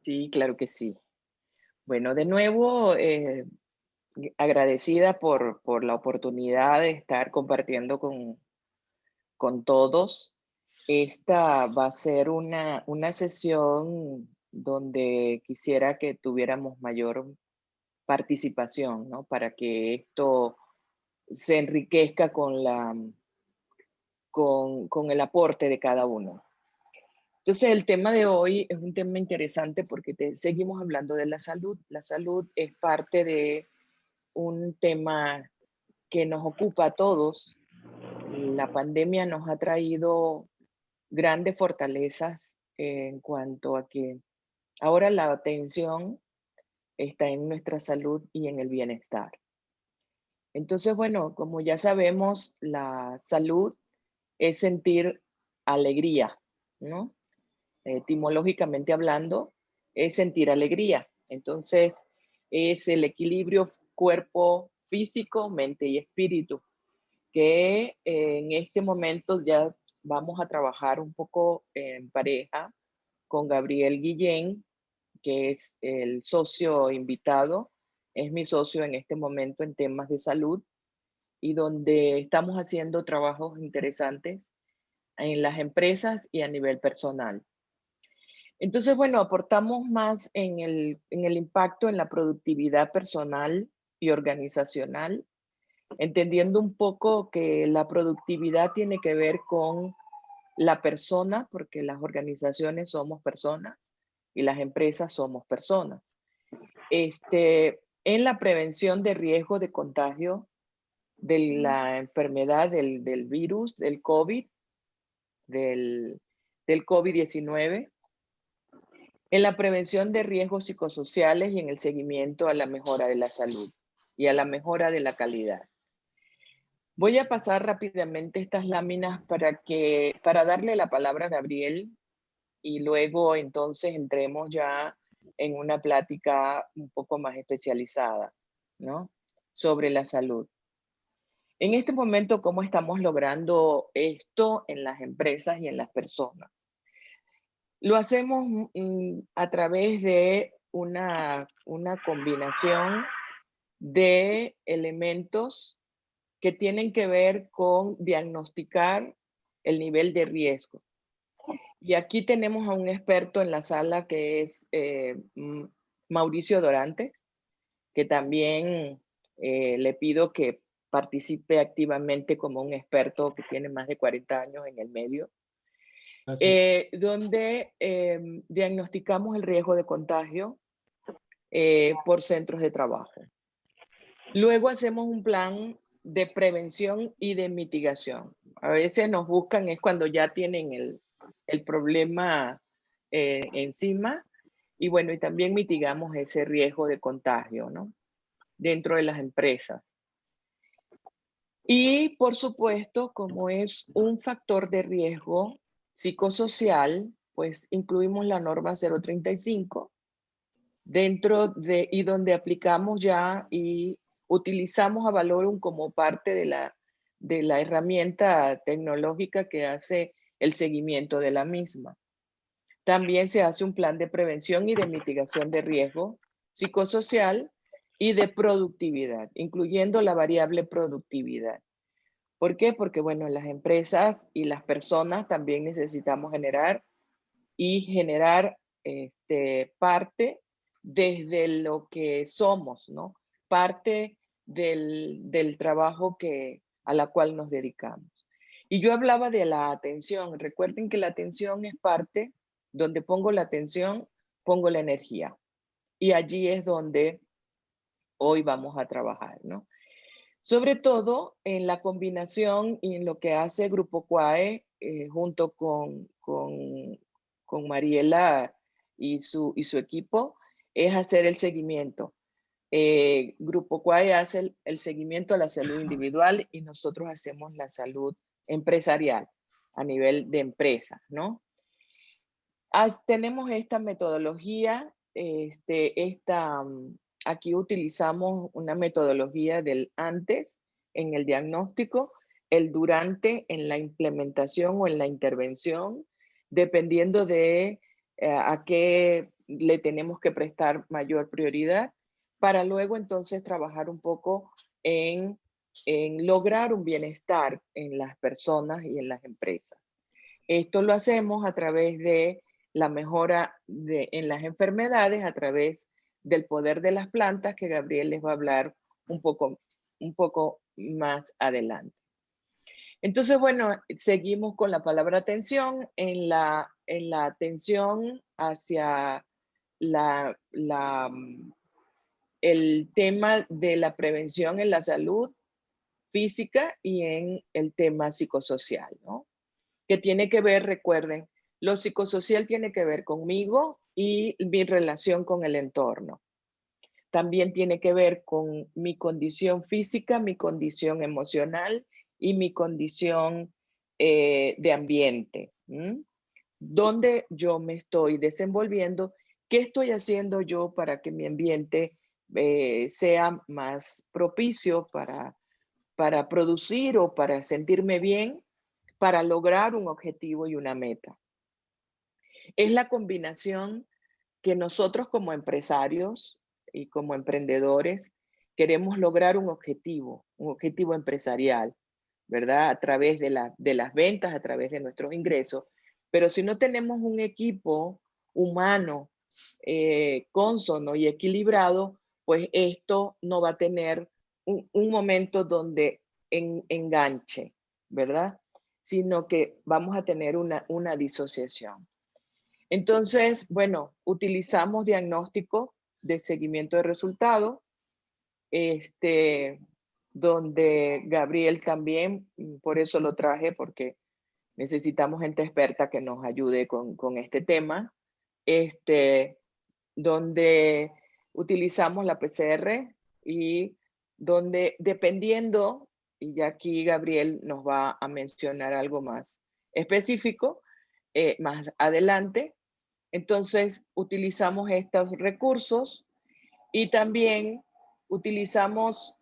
Sí, claro que sí. Bueno, de nuevo, agradecida por la oportunidad de estar compartiendo con todos. Esta va a ser una sesión donde quisiera que tuviéramos mayor participación, ¿no? Para que esto se enriquezca con el aporte de cada uno. Entonces, el tema de hoy es un tema interesante porque seguimos hablando de la salud. La salud es parte de un tema que nos ocupa a todos. La pandemia nos ha traído grandes fortalezas en cuanto a que ahora la atención está en nuestra salud y en el bienestar. Entonces, bueno, como ya sabemos, la salud es sentir alegría, ¿no? Etimológicamente hablando, es sentir alegría. Entonces, es el equilibrio cuerpo físico, mente y espíritu, que en este momento ya vamos a trabajar un poco en pareja con Gabriel Guillén, que es el socio invitado, es mi socio en este momento en temas de salud y donde estamos haciendo trabajos interesantes en las empresas y a nivel personal. Entonces, bueno, aportamos más en el impacto en la productividad personal y organizacional, entendiendo un poco que la productividad tiene que ver con la persona, porque las organizaciones somos personas y las empresas somos personas. En la prevención de riesgo de contagio de la enfermedad del virus, del, del COVID-19, en la prevención de riesgos psicosociales y en el seguimiento a la mejora de la salud y a la mejora de la calidad. Voy a pasar rápidamente estas láminas para darle la palabra a Gabriel y luego entonces entremos ya en una plática un poco más especializada, ¿no? Sobre la salud. En este momento, ¿cómo estamos logrando esto en las empresas y en las personas? Lo hacemos a través de una combinación de elementos que tienen que ver con diagnosticar el nivel de riesgo. Y aquí tenemos a un experto en la sala que es Mauricio Dorante, que también le pido que participe activamente como un experto que tiene más de 40 años en el medio, Gracias. donde diagnosticamos el riesgo de contagio por centros de trabajo. Luego hacemos un plan de prevención y de mitigación. A veces nos buscan es cuando ya tienen el problema encima y bueno, y también mitigamos ese riesgo de contagio, ¿no? Dentro de las empresas. Y por supuesto, como es un factor de riesgo psicosocial, pues incluimos la norma 035 dentro de, y donde aplicamos ya y utilizamos a Valorum como parte de la herramienta tecnológica que hace el seguimiento de la misma. También se hace un plan de prevención y de mitigación de riesgo psicosocial y de productividad, incluyendo la variable productividad. ¿Por qué? Porque, bueno, las empresas y las personas también necesitamos generar parte desde lo que somos, ¿no? Parte del trabajo a la cual nos dedicamos. Y yo hablaba de la atención. Recuerden que la atención es parte, donde pongo la atención, pongo la energía. Y allí es donde hoy vamos a trabajar, ¿no? Sobre todo en la combinación y en lo que hace Grupo CUAE junto con Mariela y su equipo, es hacer el seguimiento. Grupo CUAE hace el seguimiento a la salud individual y nosotros hacemos la salud empresarial a nivel de empresa, ¿no? Tenemos esta metodología, aquí utilizamos una metodología del antes en el diagnóstico, el durante en la implementación o en la intervención, dependiendo de a qué le tenemos que prestar mayor prioridad para luego entonces trabajar un poco en, en lograr un bienestar en las personas y en las empresas. Esto lo hacemos a través de la mejora en las enfermedades, a través del poder de las plantas, que Gabriel les va a hablar un poco más adelante. Entonces, bueno, seguimos con la palabra atención. En la atención hacia la, la, el tema de la prevención en la salud física y en el tema psicosocial, ¿no? Que tiene que ver, recuerden, lo psicosocial tiene que ver conmigo y mi relación con el entorno. También tiene que ver con mi condición física, mi condición emocional y mi condición de ambiente. ¿Dónde yo me estoy desenvolviendo? ¿Qué estoy haciendo yo para que mi ambiente sea más propicio para producir o para sentirme bien, para lograr un objetivo y una meta? Es la combinación que nosotros como empresarios y como emprendedores queremos lograr un objetivo empresarial, ¿verdad? A través de las ventas, a través de nuestros ingresos. Pero si no tenemos un equipo humano cónsono y equilibrado, pues esto no va a tener un momento donde enganche, ¿verdad? Sino que vamos a tener una disociación. Entonces, bueno, utilizamos diagnóstico de seguimiento de resultados, donde Gabriel también, por eso lo traje, porque necesitamos gente experta que nos ayude con este tema, donde utilizamos la PCR y donde dependiendo, y ya aquí Gabriel nos va a mencionar algo más específico, más adelante, entonces, utilizamos estos recursos y también utilizamos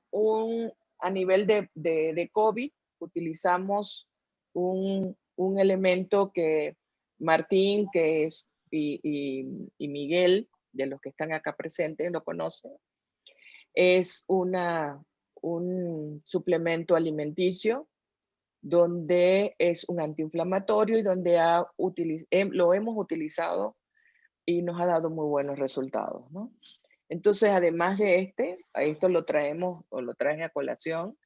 a nivel de COVID, utilizamos un elemento que Martín, que es, y Miguel, de los que están acá presentes, lo conocen, es un suplemento alimenticio donde es un antiinflamatorio y donde lo hemos utilizado y nos ha dado muy buenos resultados, ¿no? Entonces, además de esto lo traemos o lo traje a colación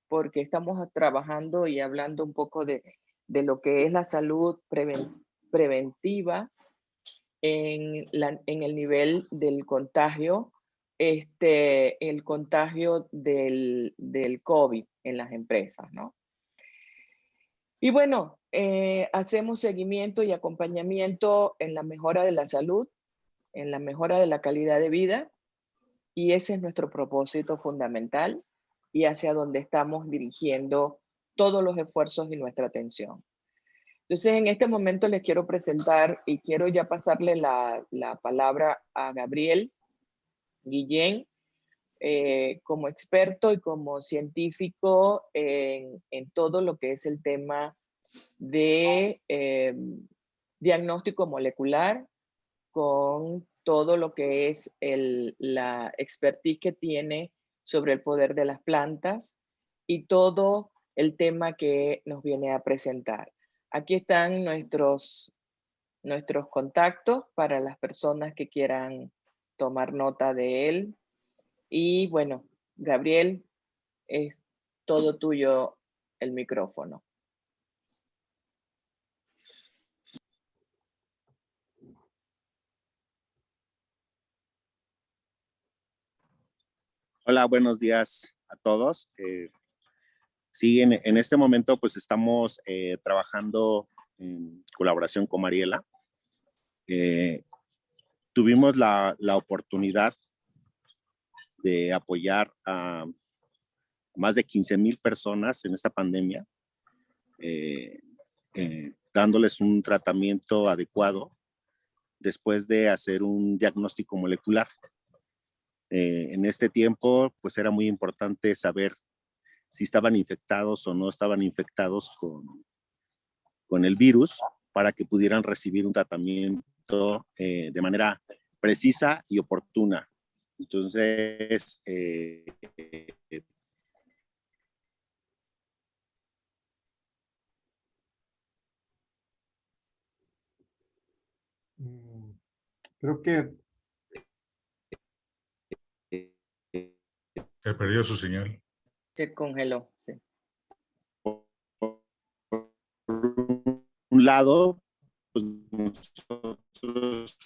porque estamos trabajando y hablando un poco de lo que es la salud preventiva en el nivel del contagio, el contagio del COVID en las empresas, ¿no? Y bueno, hacemos seguimiento y acompañamiento en la mejora de la salud, en la mejora de la calidad de vida, y ese es nuestro propósito fundamental y hacia donde estamos dirigiendo todos los esfuerzos y nuestra atención. Entonces, en este momento les quiero presentar y quiero ya pasarle la palabra a Gabriel Guillén, como experto y como científico en todo lo que es el tema de diagnóstico molecular, con todo lo que es la expertise que tiene sobre el poder de las plantas y todo el tema que nos viene a presentar. Aquí están nuestros contactos para las personas que quieran tomar nota de él. Y bueno, Gabriel, es todo tuyo el micrófono. Hola, buenos días a todos. Sí, en este momento pues estamos trabajando en colaboración con Mariela. Tuvimos la oportunidad de apoyar a más de 15,000 personas en esta pandemia, dándoles un tratamiento adecuado después de hacer un diagnóstico molecular. En este tiempo, pues era muy importante saber si estaban infectados o no estaban infectados con el virus para que pudieran recibir un tratamiento de manera precisa y oportuna. Entonces, creo que se perdió su señal. Se congeló, sí. por un lado, pues nosotros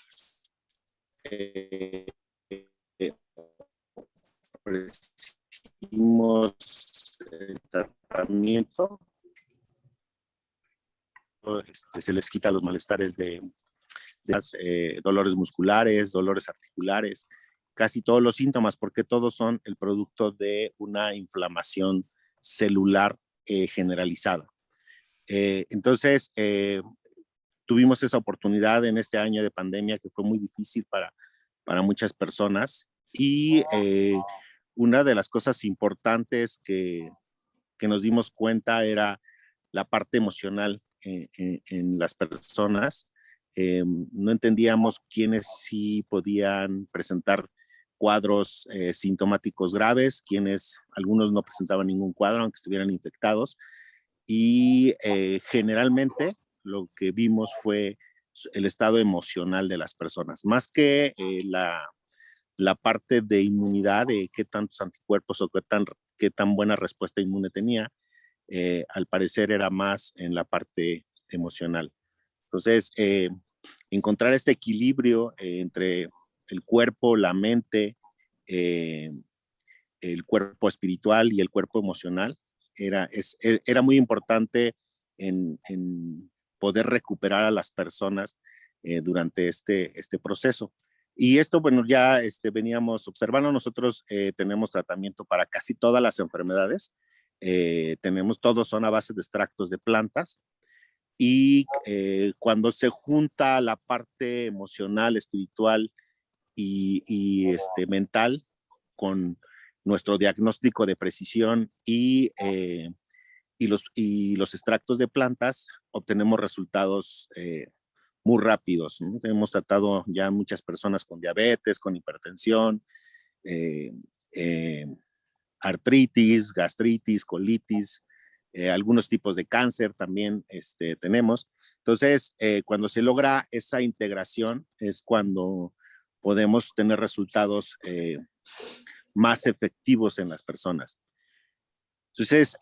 ofrecimos el tratamiento, se les quita los malestares de dolores musculares, dolores articulares, casi todos los síntomas, porque todos son el producto de una inflamación celular generalizada. Entonces, tuvimos esa oportunidad en este año de pandemia que fue muy difícil para muchas personas, y una de las cosas importantes que nos dimos cuenta era la parte emocional en las personas. No entendíamos quiénes sí podían presentar cuadros sintomáticos graves, quienes algunos no presentaban ningún cuadro aunque estuvieran infectados, y generalmente lo que vimos fue el estado emocional de las personas, más que la parte de inmunidad, de qué tantos anticuerpos o qué tan buena respuesta inmune tenía. Al parecer era más en la parte emocional. Entonces, encontrar este equilibrio entre el cuerpo, la mente, el cuerpo espiritual y el cuerpo emocional era muy importante en poder recuperar a las personas durante este proceso. Y esto, bueno, ya veníamos observando. Nosotros tenemos tratamiento para casi todas las enfermedades. Todos son a base de extractos de plantas. Y cuando se junta la parte emocional, espiritual y mental con nuestro diagnóstico de precisión y los extractos de plantas, obtenemos resultados muy rápidos, ¿no? Hemos tratado ya muchas personas con diabetes, con hipertensión, eh, eh, artritis, gastritis, colitis, algunos tipos de cáncer también tenemos. Entonces, cuando se logra esa integración es cuando podemos tener resultados más efectivos en las personas. Entonces,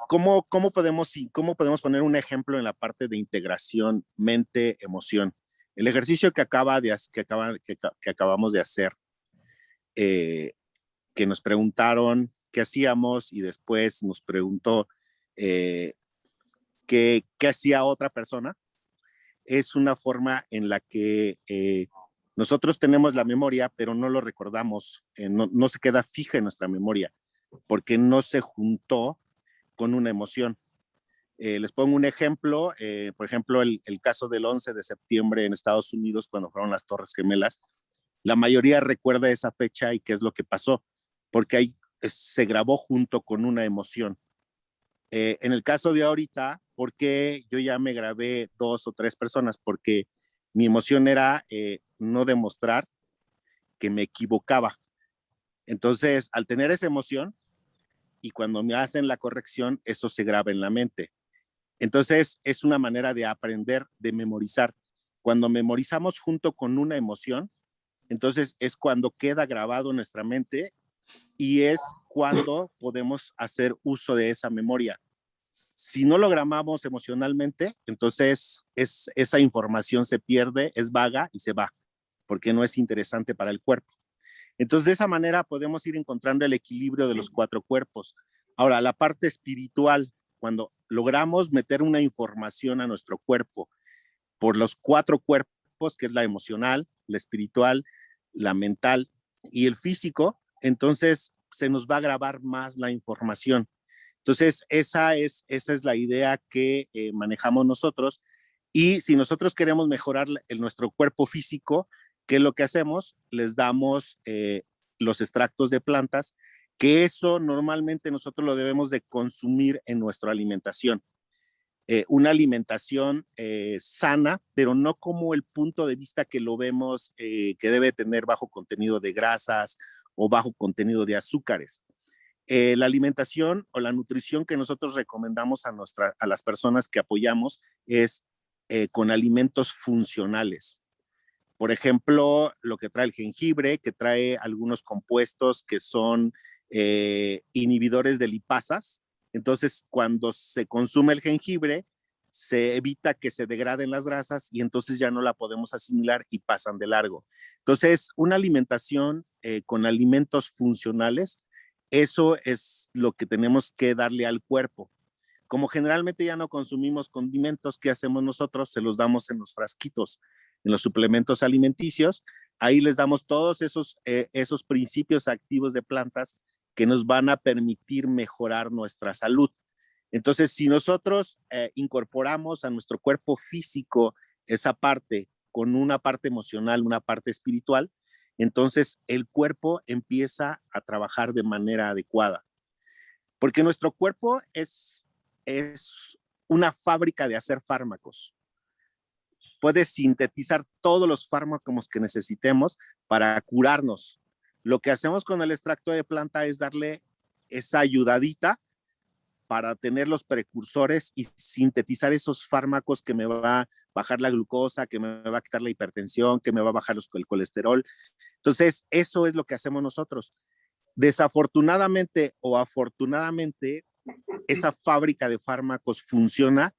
¿cómo podemos poner un ejemplo en la parte de integración mente-emoción? El ejercicio que acabamos de hacer, que nos preguntaron qué hacíamos y después nos preguntó qué hacía otra persona, es una forma en la que nosotros tenemos la memoria, pero no lo recordamos, no se queda fija en nuestra memoria, porque no se juntó con una emoción. Les pongo un ejemplo, por ejemplo, el caso del 11 de septiembre en Estados Unidos, cuando fueron las Torres Gemelas. La mayoría recuerda esa fecha y qué es lo que pasó, porque ahí se grabó junto con una emoción. En el caso de ahorita, porque yo ya me grabé 2 o 3 personas, porque mi emoción era no demostrar que me equivocaba. Entonces, al tener esa emoción y cuando me hacen la corrección, eso se graba en la mente. Entonces, es una manera de aprender, de memorizar. Cuando memorizamos junto con una emoción, entonces es cuando queda grabado en nuestra mente y es cuando podemos hacer uso de esa memoria. Si no lo grabamos emocionalmente, entonces esa información se pierde, es vaga y se va, porque no es interesante para el cuerpo. Entonces, de esa manera podemos ir encontrando el equilibrio de los 4 cuerpos. Ahora, la parte espiritual, cuando logramos meter una información a nuestro cuerpo por los 4 cuerpos, que es la emocional, la espiritual, la mental y el físico, entonces se nos va a grabar más la información. Entonces, esa es la idea que manejamos nosotros. Y si nosotros queremos mejorar nuestro cuerpo físico, ¿qué es lo que hacemos? Les damos los extractos de plantas, que eso normalmente nosotros lo debemos de consumir en nuestra alimentación. una alimentación sana, pero no como el punto de vista que lo vemos, que debe tener bajo contenido de grasas o bajo contenido de azúcares. La alimentación o la nutrición que nosotros recomendamos a las personas que apoyamos es con alimentos funcionales. Por ejemplo, lo que trae el jengibre, que trae algunos compuestos que son inhibidores de lipasas. Entonces, cuando se consume el jengibre, se evita que se degraden las grasas y entonces ya no la podemos asimilar y pasan de largo. Entonces, una alimentación con alimentos funcionales, eso es lo que tenemos que darle al cuerpo. Como generalmente ya no consumimos condimentos, ¿qué hacemos nosotros? Se los damos en los frasquitos, en los suplementos alimenticios. Ahí les damos todos esos principios activos de plantas que nos van a permitir mejorar nuestra salud. Entonces, si nosotros incorporamos a nuestro cuerpo físico esa parte con una parte emocional, una parte espiritual, entonces el cuerpo empieza a trabajar de manera adecuada. Porque nuestro cuerpo es una fábrica de hacer fármacos. Puede sintetizar todos los fármacos que necesitemos para curarnos. Lo que hacemos con el extracto de planta es darle esa ayudadita para tener los precursores y sintetizar esos fármacos que me va a bajar la glucosa, que me va a quitar la hipertensión, que me va a bajar el colesterol. Entonces, eso es lo que hacemos nosotros. Desafortunadamente o afortunadamente, esa fábrica de fármacos funciona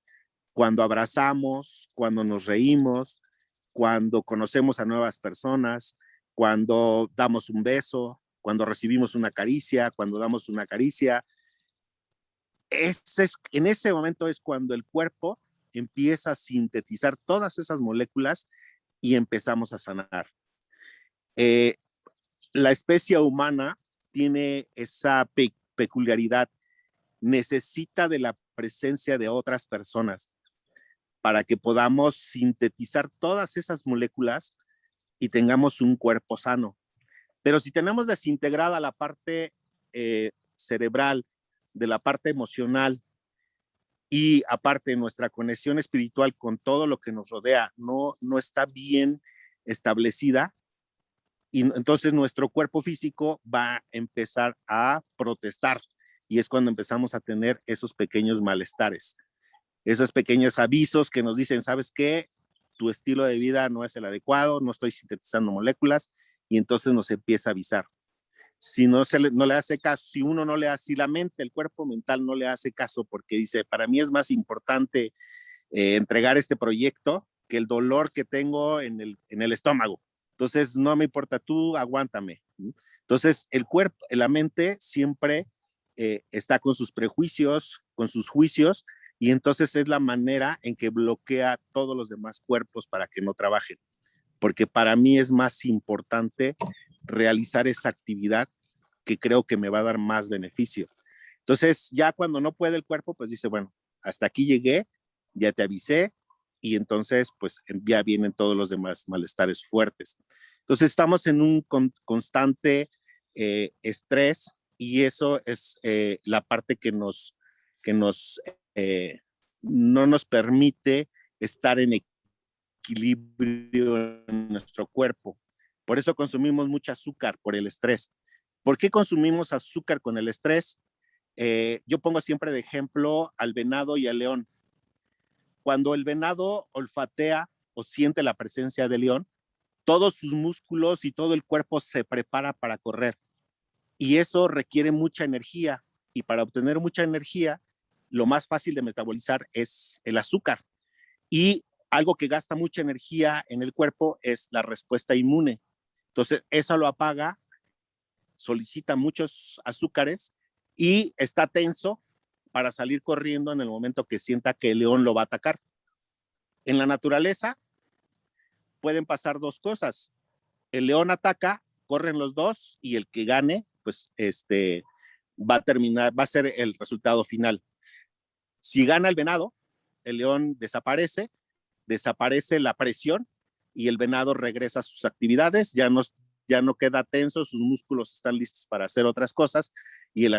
cuando abrazamos, cuando nos reímos, cuando conocemos a nuevas personas, cuando damos un beso, cuando recibimos una caricia, cuando damos una caricia. En ese momento es cuando el cuerpo empieza a sintetizar todas esas moléculas y empezamos a sanar. La especie humana tiene esa peculiaridad, necesita de la presencia de otras personas para que podamos sintetizar todas esas moléculas y tengamos un cuerpo sano. Pero si tenemos desintegrada la parte cerebral, de la parte emocional y aparte nuestra conexión espiritual con todo lo que nos rodea no está bien establecida, y entonces nuestro cuerpo físico va a empezar a protestar y es cuando empezamos a tener esos pequeños malestares, esos pequeños avisos que nos dicen, ¿sabes qué? Tu estilo de vida no es el adecuado, no estoy sintetizando moléculas, y entonces nos empieza a avisar. Si no le hace caso, si uno no le hace, si la mente, el cuerpo mental no le hace caso porque dice, para mí es más importante entregar este proyecto que el dolor que tengo en el estómago. Entonces, no me importa, tú aguántame. Entonces, el cuerpo, la mente siempre está con sus prejuicios, con sus juicios, y entonces es la manera en que bloquea todos los demás cuerpos para que no trabajen. Porque para mí es más importante realizar esa actividad que creo que me va a dar más beneficio. Entonces, ya cuando no puede el cuerpo, pues dice, bueno, hasta aquí llegué, ya te avisé, y entonces, pues ya vienen todos los demás malestares fuertes. Entonces, estamos en un constante estrés, y eso es la parte que no nos permite estar en equilibrio en nuestro cuerpo. Por eso consumimos mucho azúcar, por el estrés. ¿Por qué consumimos azúcar con el estrés? Yo pongo siempre de ejemplo al venado y al león. Cuando el venado olfatea o siente la presencia del león, todos sus músculos y todo el cuerpo se prepara para correr. Y eso requiere mucha energía. Y para obtener mucha energía, lo más fácil de metabolizar es el azúcar. Y algo que gasta mucha energía en el cuerpo es la respuesta inmune. Entonces, eso lo apaga, solicita muchos azúcares y está tenso para salir corriendo en el momento que sienta que el león lo va a atacar. En la naturaleza pueden pasar dos cosas. El león ataca, corren los dos y el que gane, pues va a ser el resultado final. Si gana el venado, el león desaparece la presión y el venado regresa a sus actividades, ya no queda tenso, sus músculos están listos para hacer otras cosas y el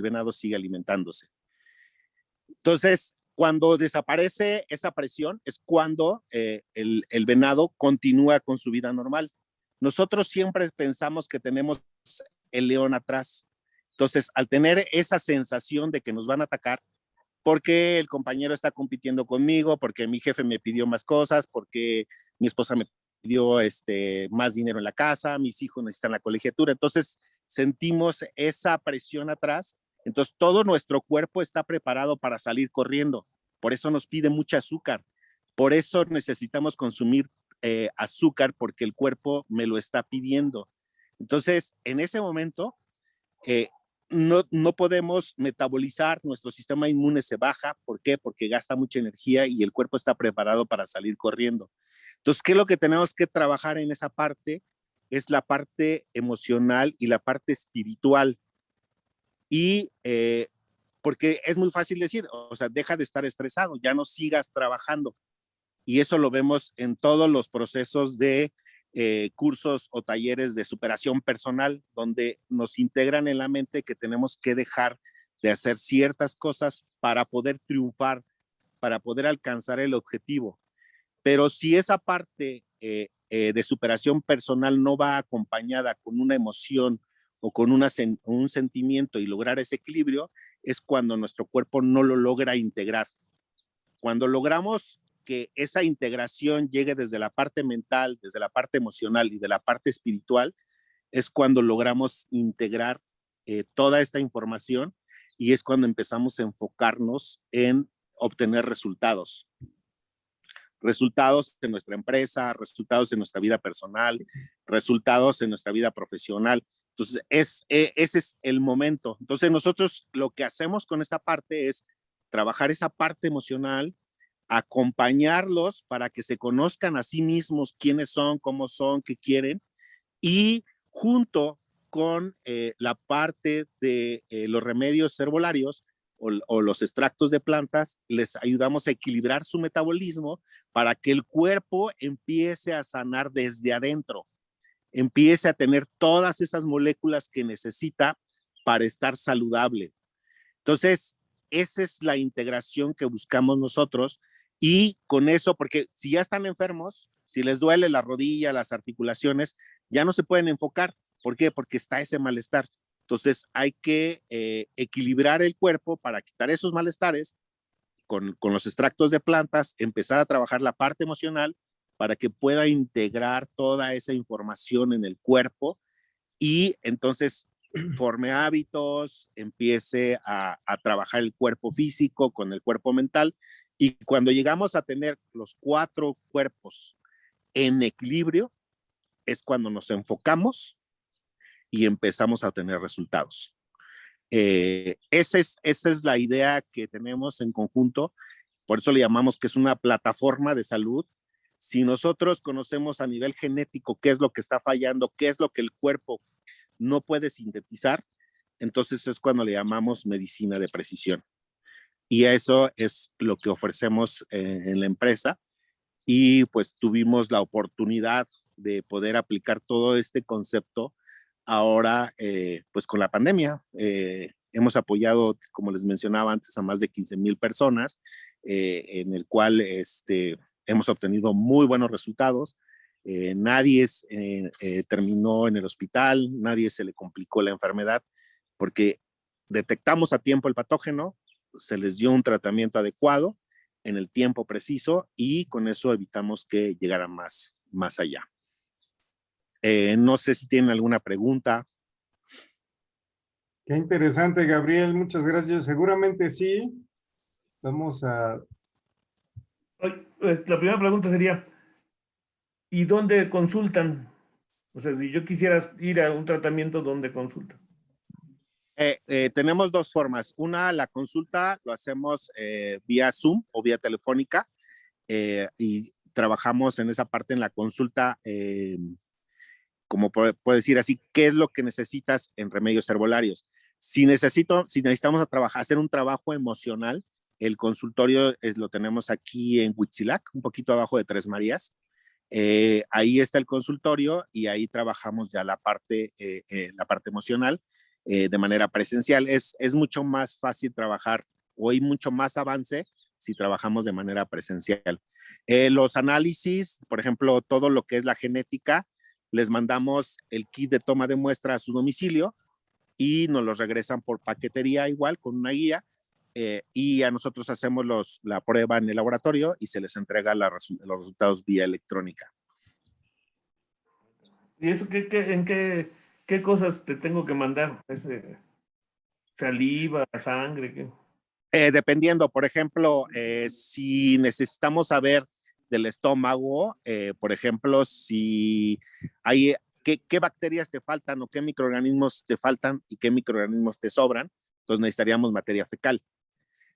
venado sigue alimentándose. Entonces, Cuando desaparece esa presión es cuando el venado continúa con su vida normal. Nosotros siempre pensamos que tenemos el león atrás. Entonces, al tener esa sensación de que nos van a atacar, porque el compañero está compitiendo conmigo, porque mi jefe me pidió más cosas, porque mi esposa me pidió más dinero en la casa, mis hijos necesitan la colegiatura. Entonces, sentimos esa presión atrás. Entonces, todo nuestro cuerpo está preparado para salir corriendo. Por eso nos pide mucho azúcar. Por eso necesitamos consumir azúcar, porque el cuerpo me lo está pidiendo. Entonces, en ese momento, no podemos metabolizar, nuestro sistema inmune se baja. ¿Por qué? Porque gasta mucha energía y el cuerpo está preparado para salir corriendo. Entonces, ¿qué es lo que tenemos que trabajar en esa parte? Es la parte emocional y la parte espiritual. Y porque es muy fácil decir, o sea, deja de estar estresado, ya no sigas trabajando. Y eso lo vemos en todos los procesos de cursos o talleres de superación personal, donde nos integran en la mente que tenemos que dejar de hacer ciertas cosas para poder triunfar, para poder alcanzar el objetivo. Pero si esa parte de superación personal no va acompañada con una emoción o con un sentimiento y lograr ese equilibrio, es cuando nuestro cuerpo no lo logra integrar. Cuando logramos que esa integración llegue desde la parte mental, desde la parte emocional y de la parte espiritual, es cuando logramos integrar toda esta información y es cuando empezamos a enfocarnos en obtener resultados. Resultados en nuestra empresa, resultados en nuestra vida personal, resultados en nuestra vida profesional. Entonces, ese es el momento. Entonces, nosotros lo que hacemos con esta parte es trabajar esa parte emocional, acompañarlos para que se conozcan a sí mismos quiénes son, cómo son, qué quieren, y junto con la parte de los remedios herbolarios o los extractos de plantas, les ayudamos a equilibrar su metabolismo para que el cuerpo empiece a sanar desde adentro, empiece a tener todas esas moléculas que necesita para estar saludable. Entonces, esa es la integración que buscamos nosotros y con eso, porque si ya están enfermos, si les duele la rodilla, las articulaciones, ya no se pueden enfocar. ¿Por qué? Porque está ese malestar. Entonces, hay que equilibrar el cuerpo para quitar esos malestares con los extractos de plantas, empezar a trabajar la parte emocional para que pueda integrar toda esa información en el cuerpo y entonces forme hábitos, empiece a trabajar el cuerpo físico con el cuerpo mental y cuando llegamos a tener los 4 cuerpos en equilibrio es cuando nos enfocamos y empezamos a tener resultados. Esa es la idea que tenemos en conjunto, por eso le llamamos que es una plataforma de salud. Si nosotros conocemos a nivel genético qué es lo que está fallando, qué es lo que el cuerpo no puede sintetizar, entonces es cuando le llamamos medicina de precisión. Y eso es lo que ofrecemos en la empresa y pues tuvimos la oportunidad de poder aplicar todo este concepto ahora pues con la pandemia. Hemos apoyado, como les mencionaba antes, a más de 15,000 personas, en el cual hemos obtenido muy buenos resultados. Nadie terminó en el hospital, nadie se le complicó la enfermedad, porque detectamos a tiempo el patógeno, se les dio un tratamiento adecuado en el tiempo preciso y con eso evitamos que llegara más allá. No sé si tienen alguna pregunta. Qué interesante, Gabriel. Muchas gracias. Seguramente sí. Vamos a... La primera pregunta sería, ¿y dónde consultan? O sea, si yo quisiera ir a un tratamiento, ¿dónde consultan? Tenemos 2 formas. Una, la consulta lo hacemos vía Zoom o vía telefónica y trabajamos en esa parte en la consulta, como puedo decir así, ¿qué es lo que necesitas en remedios herbolarios? Si necesitamos hacer un trabajo emocional, el consultorio lo tenemos aquí en Huitzilac, un poquito abajo de Tres Marías. Ahí está el consultorio y ahí trabajamos ya la parte emocional de manera presencial. Es mucho más fácil trabajar o hay mucho más avance si trabajamos de manera presencial. Los análisis, por ejemplo, todo lo que es la genética, les mandamos el kit de toma de muestra a su domicilio y nos los regresan por paquetería igual con una guía, y a nosotros hacemos la prueba en el laboratorio y se les entrega los resultados vía electrónica. ¿Y eso qué cosas te tengo que mandar? ¿Saliva, sangre? ¿qué? Dependiendo, por ejemplo, si necesitamos saber del estómago, por ejemplo, si hay qué bacterias te faltan o qué microorganismos te faltan y qué microorganismos te sobran, entonces necesitaríamos materia fecal.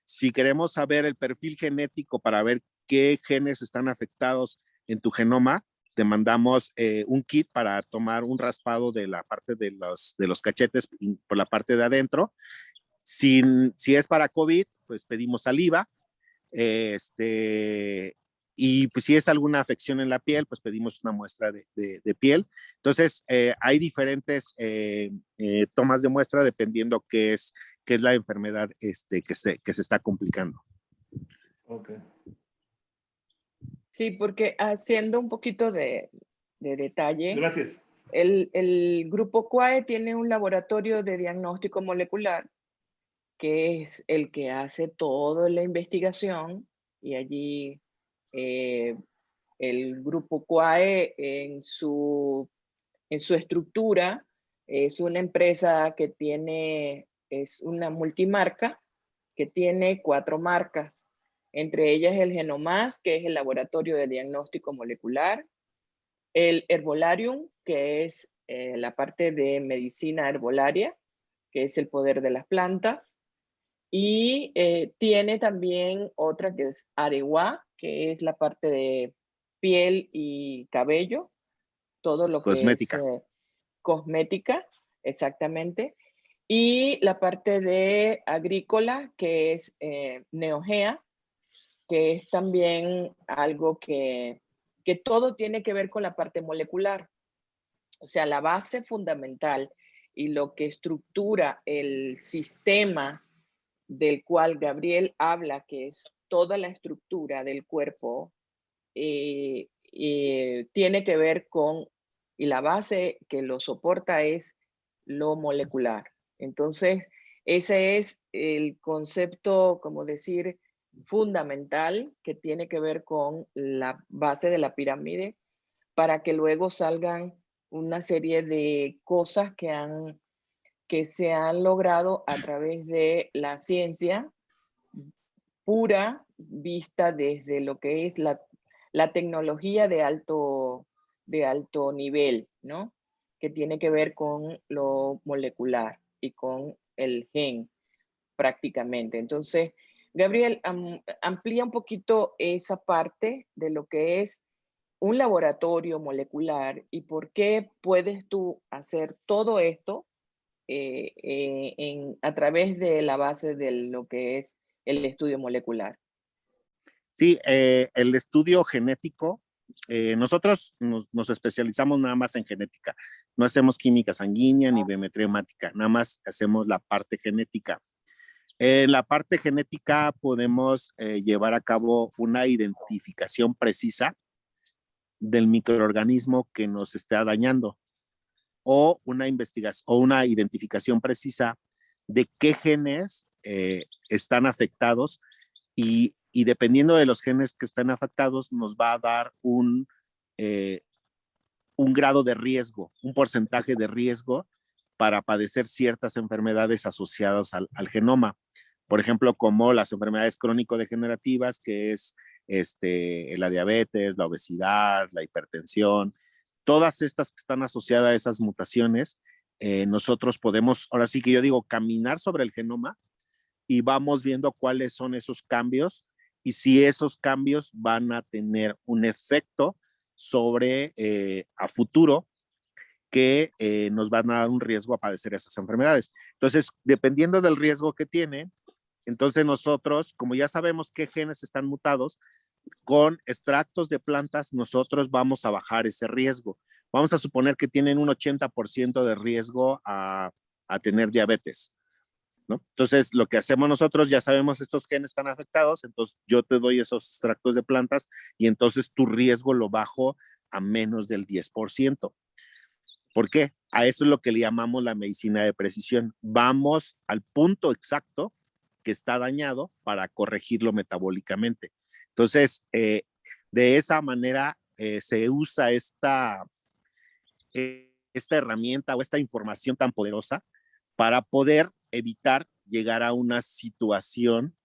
Si queremos saber el perfil genético para ver qué genes están afectados en tu genoma, te mandamos un kit para tomar un raspado de la parte de los cachetes por la parte de adentro. Si es para COVID, pues pedimos saliva. Y pues si es alguna afección en la piel, pues pedimos una muestra de piel. Entonces, hay diferentes tomas de muestra dependiendo qué es la enfermedad que se está complicando. Ok. Sí, porque haciendo un poquito de detalle, Gracias. el grupo CUAE tiene un laboratorio de diagnóstico molecular que es el que hace toda la investigación, y allí el grupo CUAE en su estructura es una empresa que es una multimarca que tiene 4 marcas, entre ellas el Genomás, que es el laboratorio de diagnóstico molecular, el Herbolarium, que es la parte de medicina herbolaria, que es el poder de las plantas, y tiene también otra que es Areguá, que es la parte de piel y cabello, todo lo que es Cosmética. cosmética, exactamente. Y la parte de agrícola, que es Neogea, que es también algo que todo tiene que ver con la parte molecular. O sea, la base fundamental y lo que estructura el sistema del cual Gabriel habla, que es toda la estructura del cuerpo, tiene que ver con, y la base que lo soporta es lo molecular. Entonces, ese es el concepto, como decir, fundamental que tiene que ver con la base de la pirámide para que luego salgan una serie de cosas que se han logrado a través de la ciencia pura, vista desde lo que es la tecnología de alto nivel, ¿no? Que tiene que ver con lo molecular y con el gen prácticamente. Entonces, Gabriel, amplía un poquito esa parte de lo que es un laboratorio molecular y por qué puedes tú hacer todo esto a través de la base de lo que es el estudio molecular. Sí, el estudio genético, nosotros nos especializamos nada más en genética. No hacemos química sanguínea ni biometría hemática, nada más hacemos la parte genética. En la parte genética podemos llevar a cabo una identificación precisa del microorganismo que nos está dañando o una investigación o una identificación precisa de qué genes están afectados y dependiendo de los genes que están afectados nos va a dar un grado de riesgo, un porcentaje de riesgo para padecer ciertas enfermedades asociadas al genoma. Por ejemplo, como las enfermedades crónico-degenerativas, que es la diabetes, la obesidad, la hipertensión, todas estas que están asociadas a esas mutaciones, nosotros podemos, ahora sí que yo digo, caminar sobre el genoma y vamos viendo cuáles son esos cambios y si esos cambios van a tener un efecto sobre a futuro que nos van a dar un riesgo a padecer esas enfermedades. Entonces, dependiendo del riesgo que tiene, entonces nosotros, como ya sabemos qué genes están mutados, con extractos de plantas nosotros vamos a bajar ese riesgo. Vamos a suponer que tienen un 80% de riesgo a tener diabetes. ¿no? Entonces, lo que hacemos nosotros, ya sabemos estos genes están afectados, entonces yo te doy esos extractos de plantas y entonces tu riesgo lo bajo a menos del 10%. ¿Por qué? A eso es lo que le llamamos la medicina de precisión. Vamos al punto exacto que está dañado para corregirlo metabólicamente. Entonces, de esa manera se usa esta herramienta o esta información tan poderosa para poder evitar llegar a una situación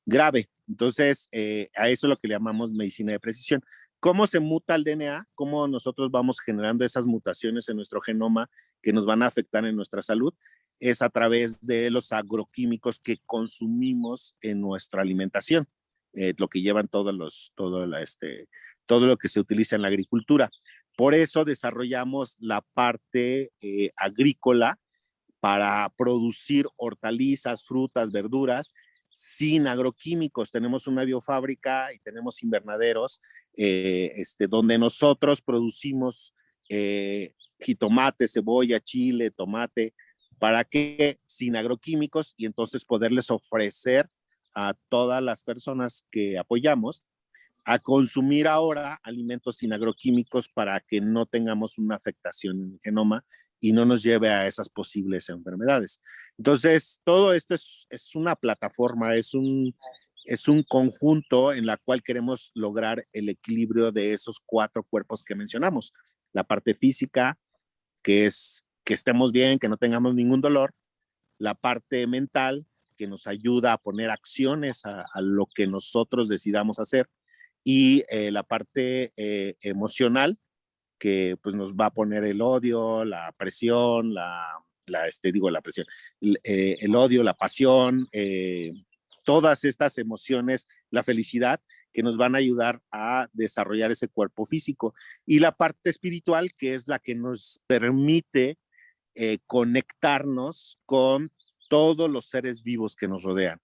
grave. Entonces, a eso es lo que le llamamos medicina de precisión. ¿Cómo se muta el DNA? ¿Cómo nosotros vamos generando esas mutaciones en nuestro genoma que nos van a afectar en nuestra salud? Es a través de los agroquímicos que consumimos en nuestra alimentación, lo que llevan todo lo que se utiliza en la agricultura. Por eso desarrollamos la parte agrícola para producir hortalizas, frutas, verduras, sin agroquímicos. Tenemos una biofábrica y tenemos invernaderos donde nosotros producimos jitomate, cebolla, chile, tomate, para que sin agroquímicos y entonces poderles ofrecer a todas las personas que apoyamos a consumir ahora alimentos sin agroquímicos para que no tengamos una afectación en el genoma y no nos lleve a esas posibles enfermedades. Entonces, todo esto es una plataforma, es un conjunto en la cual queremos lograr el equilibrio de esos 4 cuerpos que mencionamos. La parte física, que es que estemos bien, que no tengamos ningún dolor. La parte mental, que nos ayuda a poner acciones a lo que nosotros decidamos hacer. Y la parte emocional, que pues nos va a poner el odio, la presión, la presión, el odio, la pasión, todas estas emociones, la felicidad, que nos van a ayudar a desarrollar ese cuerpo físico. Y la parte espiritual, que es la que nos permite conectarnos con todos los seres vivos que nos rodean.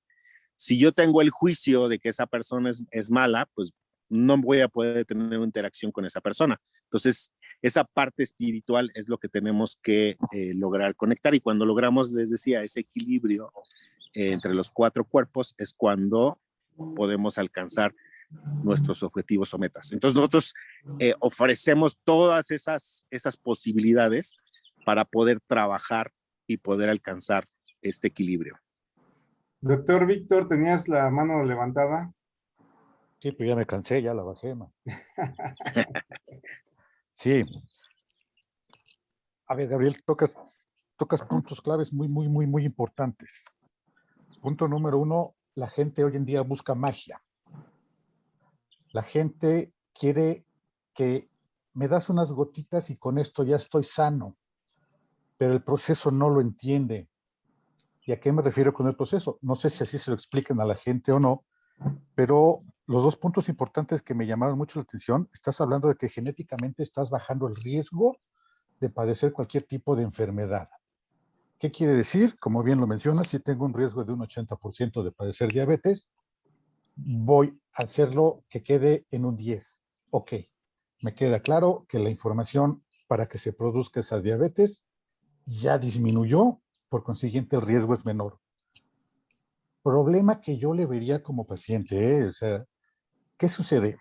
Si yo tengo el juicio de que esa persona es mala, pues no voy a poder tener una interacción con esa persona. Entonces, esa parte espiritual es lo que tenemos que lograr conectar. Y cuando logramos, les decía, ese equilibrio entre los 4 cuerpos, es cuando podemos alcanzar nuestros objetivos o metas. Entonces, nosotros ofrecemos todas esas posibilidades para poder trabajar y poder alcanzar este equilibrio. Doctor Víctor, tenías la mano levantada. Sí, pues ya me cansé, ya la bajé, man. Sí. A ver, Gabriel, tocas puntos claves muy importantes. Punto número 1, la gente hoy en día busca magia. La gente quiere que me das unas gotitas y con esto ya estoy sano, pero el proceso no lo entiende. ¿Y a qué me refiero con el proceso? No sé si así se lo expliquen a la gente o no, pero los 2 puntos importantes que me llamaron mucho la atención, estás hablando de que genéticamente estás bajando el riesgo de padecer cualquier tipo de enfermedad. ¿Qué quiere decir? Como bien lo mencionas, si tengo un riesgo de un 80% de padecer diabetes, voy a hacerlo que quede en un 10. Ok, me queda claro que la información para que se produzca esa diabetes ya disminuyó, por consiguiente el riesgo es menor. Problema que yo le vería como paciente, o sea, ¿qué sucede?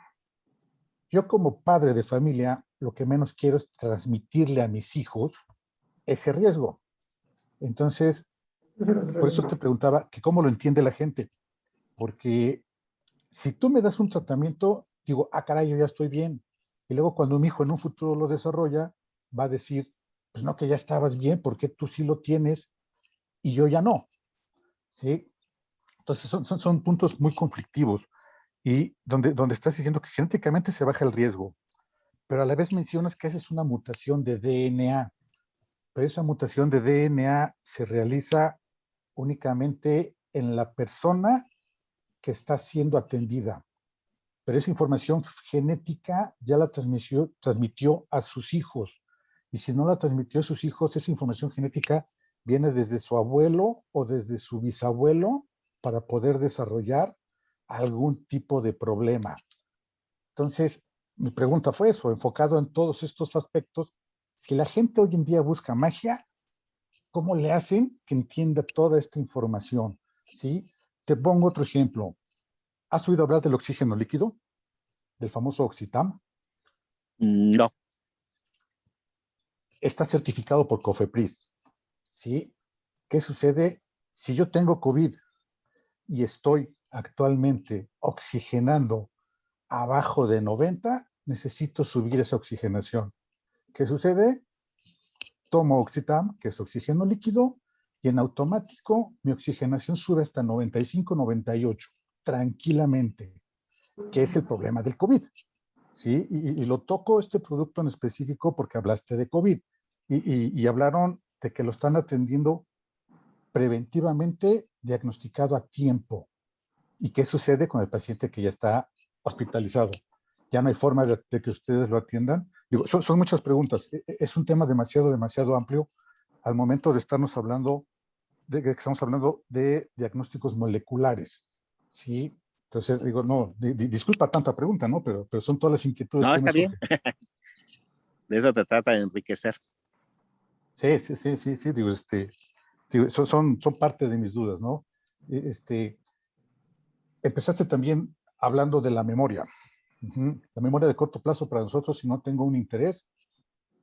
Yo como padre de familia, lo que menos quiero es transmitirle a mis hijos ese riesgo. Entonces, por eso te preguntaba que cómo lo entiende la gente. Porque si tú me das un tratamiento, digo, caray, yo ya estoy bien. Y luego cuando mi hijo en un futuro lo desarrolla, va a decir, pues no, que ya estabas bien, porque tú sí lo tienes y yo ya no. ¿Sí? Entonces son puntos muy conflictivos y donde estás diciendo que genéticamente se baja el riesgo, pero a la vez mencionas que esa es una mutación de DNA, pero esa mutación de DNA se realiza únicamente en la persona que está siendo atendida, pero esa información genética ya la transmitió a sus hijos, y si no la transmitió a sus hijos, esa información genética viene desde su abuelo o desde su bisabuelo para poder desarrollar algún tipo de problema. Entonces, mi pregunta fue eso, enfocado en todos estos aspectos. Si la gente hoy en día busca magia, ¿Cómo le hacen que entienda toda esta información? ¿Sí? Te pongo otro ejemplo. ¿Has oído hablar del oxígeno líquido? Del famoso Oxitam. No. Está certificado por COFEPRIS. ¿Sí? ¿Qué sucede si yo tengo COVID y estoy actualmente oxigenando abajo de 90? Necesito subir esa oxigenación. ¿Qué sucede? Tomo Oxitam, que es oxígeno líquido, y en automático mi oxigenación sube hasta 95, 98, tranquilamente, que es el problema del COVID. ¿Sí? Y lo toco este producto en específico porque hablaste de COVID y hablaron de que lo están atendiendo preventivamente, diagnosticado a tiempo. ¿Y qué sucede con el paciente que ya está hospitalizado? Ya no hay forma de que ustedes lo atiendan. Digo, son muchas preguntas. Es un tema demasiado amplio al momento de estarnos hablando de que estamos hablando de diagnósticos moleculares. ¿Sí? Entonces, digo, no, disculpa tanta pregunta, ¿no? Pero son todas las inquietudes No, que me está bien. surgen. De eso te trata de enriquecer. Sí, digo, son parte de mis dudas, ¿no? Empezaste también hablando de la memoria. La memoria de corto plazo para nosotros, si no tengo un interés,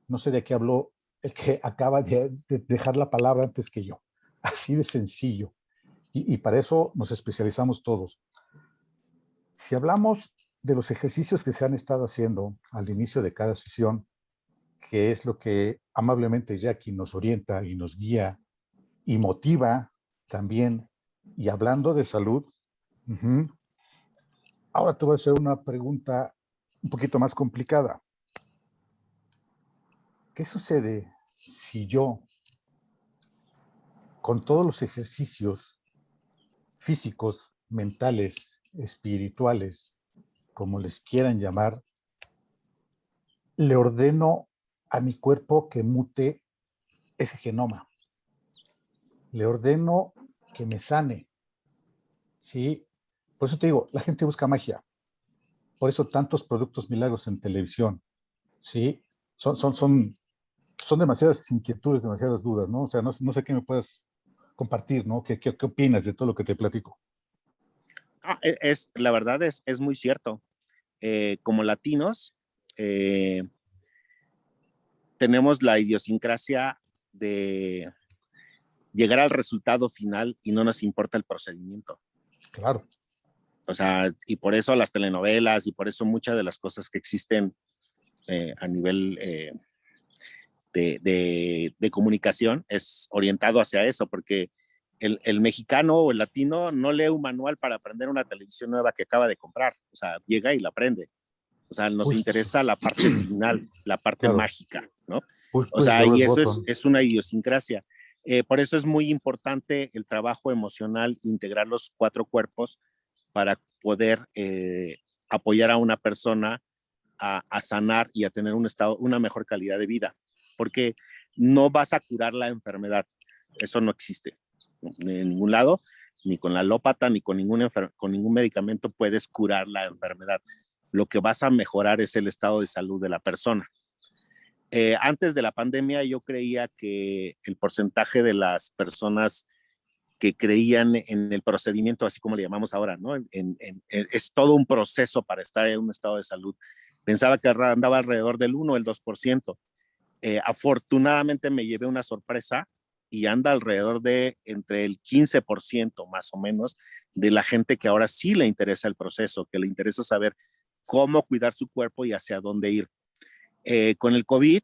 no sé de qué habló el que acaba de dejar la palabra antes que yo. Así de sencillo. Y para eso nos especializamos todos. Si hablamos de los ejercicios que se han estado haciendo al inicio de cada sesión, que es lo que amablemente Jackie nos orienta y nos guía y motiva también, y hablando de salud, ahora te voy a hacer una pregunta un poquito más complicada. ¿Qué sucede si yo, con todos los ejercicios físicos, mentales, espirituales, como les quieran llamar, le ordeno a mi cuerpo que mute ese genoma? Le ordeno que me sane, ¿sí? Por eso te digo, la gente busca magia. Por eso tantos productos milagros en televisión, ¿sí? Son demasiadas inquietudes, demasiadas dudas, ¿no? O sea, no sé qué me puedes compartir, ¿no? ¿Qué opinas de todo lo que te platico? La verdad es muy cierto. Como latinos, tenemos la idiosincrasia de llegar al resultado final y no nos importa el procedimiento. Claro. O sea, y por eso las telenovelas y por eso muchas de las cosas que existen a nivel de comunicación es orientado hacia eso, porque el mexicano o el latino no lee un manual para aprender una televisión nueva que acaba de comprar. O sea, llega y la aprende. O sea, nos interesa la parte final, la parte claro, mágica, ¿no? O push sea, the y red eso button. es una idiosincrasia. Por eso es muy importante el trabajo emocional, integrar los 4 cuerpos para poder apoyar a una persona a sanar y a tener una mejor calidad de vida. Porque no vas a curar la enfermedad. Eso no existe en ningún lado, ni con la alópata, ni con ningún medicamento puedes curar la enfermedad. Lo que vas a mejorar es el estado de salud de la persona. Antes de la pandemia yo creía que el porcentaje de las personas que creían en el procedimiento, así como le llamamos ahora, ¿no? Es todo un proceso para estar en un estado de salud. Pensaba que andaba alrededor del 1 o el 2%. Afortunadamente me llevé una sorpresa y anda alrededor de entre el 15% más o menos de la gente que ahora sí le interesa el proceso, que le interesa saber cómo cuidar su cuerpo y hacia dónde ir. Con el COVID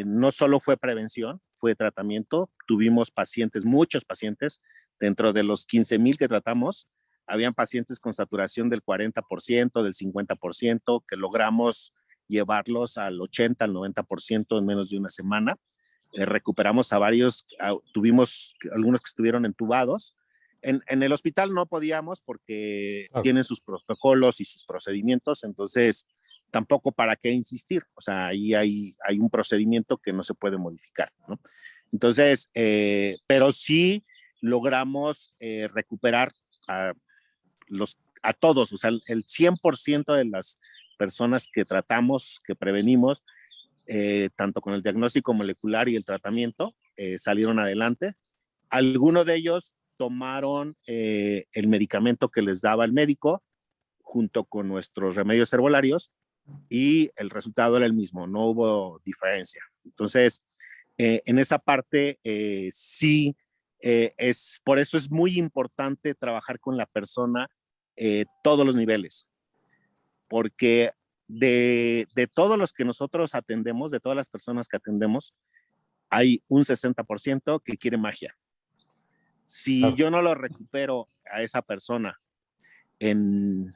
no solo fue prevención, fue tratamiento. Tuvimos pacientes, muchos pacientes, dentro de los 15,000 que tratamos, habían pacientes con saturación del 40%, del 50%, que logramos llevarlos al 80, al 90% en menos de una semana. Recuperamos a varios, tuvimos algunos que estuvieron entubados. En el hospital no podíamos porque tienen sus protocolos y sus procedimientos, entonces tampoco para qué insistir. O sea, ahí hay un procedimiento que no se puede modificar, ¿no? Entonces, pero sí logramos recuperar a todos, o sea, el 100% de las personas que tratamos, que prevenimos, tanto con el diagnóstico molecular y el tratamiento, salieron adelante. Algunos de ellos tomaron el medicamento que les daba el médico junto con nuestros remedios herbolarios y el resultado era el mismo, no hubo diferencia. Entonces, en esa parte sí, por eso es muy importante trabajar con la persona todos los niveles, porque de todos los que nosotros atendemos, de todas las personas que atendemos, hay un 60% que quiere magia. Si yo no lo recupero a esa persona en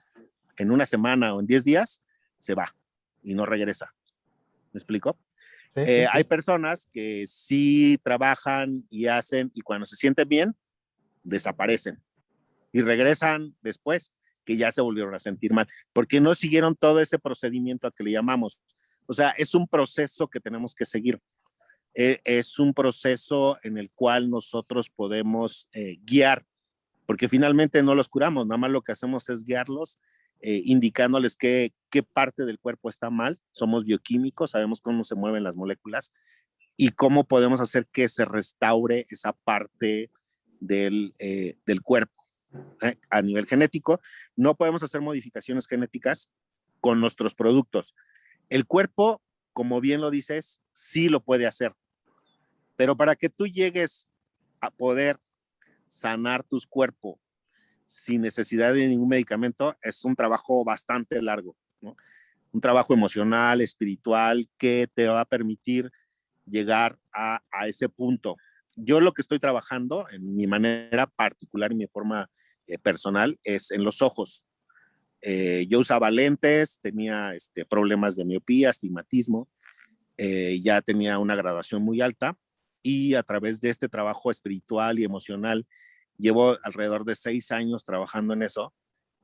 una semana o en 10 días, se va y no regresa. ¿Me explico? Sí, Hay personas que sí trabajan y hacen, y cuando se sienten bien, desaparecen y regresan después, que ya se volvieron a sentir mal, porque no siguieron todo ese procedimiento a que le llamamos. O sea, es un proceso que tenemos que seguir. Es un proceso en el cual nosotros podemos guiar, porque finalmente no los curamos, nada más lo que hacemos es guiarlos, indicándoles qué parte del cuerpo está mal. Somos bioquímicos, sabemos cómo se mueven las moléculas y cómo podemos hacer que se restaure esa parte del cuerpo. A nivel genético, no podemos hacer modificaciones genéticas con nuestros productos. El cuerpo, como bien lo dices, sí lo puede hacer, pero para que tú llegues a poder sanar tu cuerpo sin necesidad de ningún medicamento, es un trabajo bastante largo, ¿no? Un trabajo emocional, espiritual, que te va a permitir llegar a ese punto. Yo lo que estoy trabajando en mi manera particular y mi forma personal es en los ojos. Yo usaba lentes, tenía problemas de miopía, astigmatismo, ya tenía una graduación muy alta y a través de este trabajo espiritual y emocional, llevo alrededor de 6 años trabajando en eso.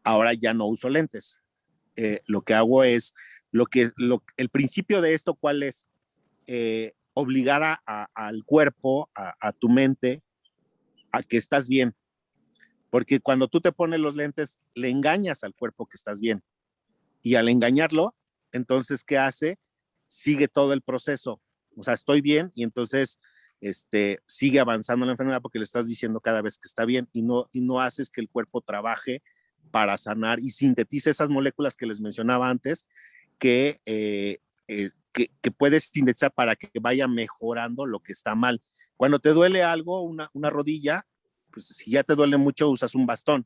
Ahora ya no uso lentes. Lo que hago es, el principio de esto, ¿cuál es? Obligar al cuerpo, a tu mente, a que estás bien. Porque cuando tú te pones los lentes, le engañas al cuerpo que estás bien. Y al engañarlo, entonces, ¿qué hace? Sigue todo el proceso. O sea, estoy bien y entonces sigue avanzando la enfermedad porque le estás diciendo cada vez que está bien y no haces que el cuerpo trabaje para sanar y sintetice esas moléculas que les mencionaba antes que puedes sintetizar para que vaya mejorando lo que está mal. Cuando te duele algo, una rodilla, pues si ya te duele mucho, usas un bastón.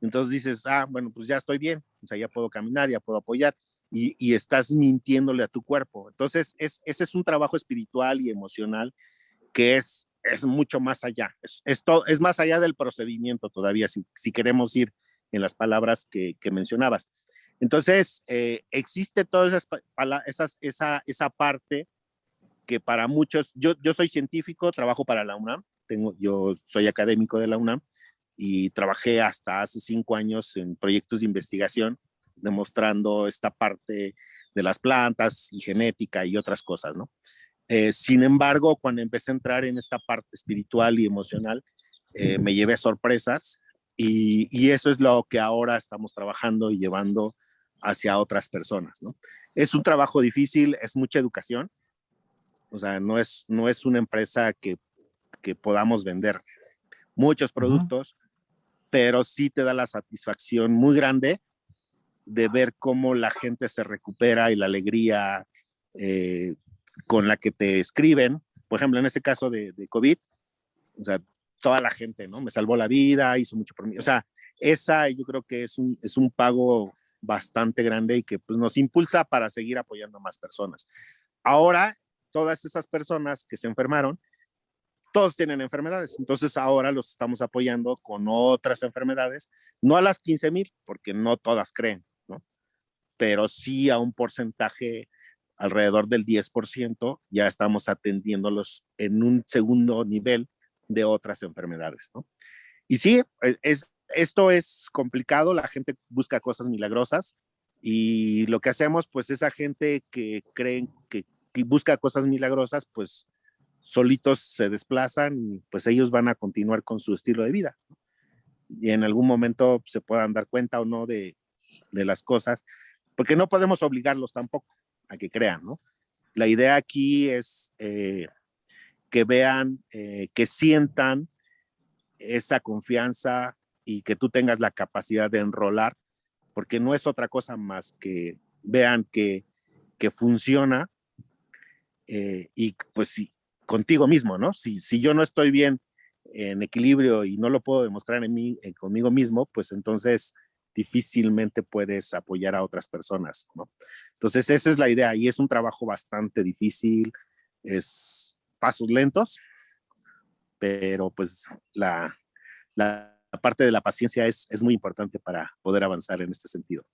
Entonces dices, bueno, pues ya estoy bien, o sea, ya puedo caminar, ya puedo apoyar, y estás mintiéndole a tu cuerpo. Entonces, ese es un trabajo espiritual y emocional que es mucho más allá. Es más allá del procedimiento todavía, si queremos ir en las palabras que mencionabas. Entonces, existe toda esa parte que para muchos, yo soy científico, trabajo para la UNAM, yo soy académico de la UNAM y trabajé hasta hace 5 años en proyectos de investigación demostrando esta parte de las plantas y genética y otras cosas, ¿no? Sin embargo, cuando empecé a entrar en esta parte espiritual y emocional, me llevé sorpresas y eso es lo que ahora estamos trabajando y llevando hacia otras personas, ¿no? Es un trabajo difícil, es mucha educación, o sea, no es una empresa que podamos vender muchos productos, pero sí te da la satisfacción muy grande de ver cómo la gente se recupera y la alegría con la que te escriben. Por ejemplo, en este caso de COVID, o sea, toda la gente, ¿no? Me salvó la vida, hizo mucho por mí. O sea, esa yo creo que es un pago bastante grande y que pues, nos impulsa para seguir apoyando a más personas. Ahora, todas esas personas que se enfermaron, todos tienen enfermedades, entonces ahora los estamos apoyando con otras enfermedades, no a las 15,000, porque no todas creen, ¿no? Pero sí a un porcentaje alrededor del 10%, ya estamos atendiéndolos en un segundo nivel de otras enfermedades, ¿no? Y sí, esto es complicado, la gente busca cosas milagrosas y lo que hacemos, pues esa gente que creen que busca cosas milagrosas, pues solitos se desplazan y pues ellos van a continuar con su estilo de vida. Y en algún momento se puedan dar cuenta o no de las cosas, porque no podemos obligarlos tampoco a que crean, ¿no? La idea aquí es que vean, que sientan esa confianza y que tú tengas la capacidad de enrolar, porque no es otra cosa más que vean que funciona, y pues sí, contigo mismo, ¿no? Si yo no estoy bien en equilibrio y no lo puedo demostrar en mí, conmigo mismo, pues entonces difícilmente puedes apoyar a otras personas, ¿no? Entonces esa es la idea y es un trabajo bastante difícil, es pasos lentos, pero pues la parte de la paciencia es muy importante para poder avanzar en este sentido.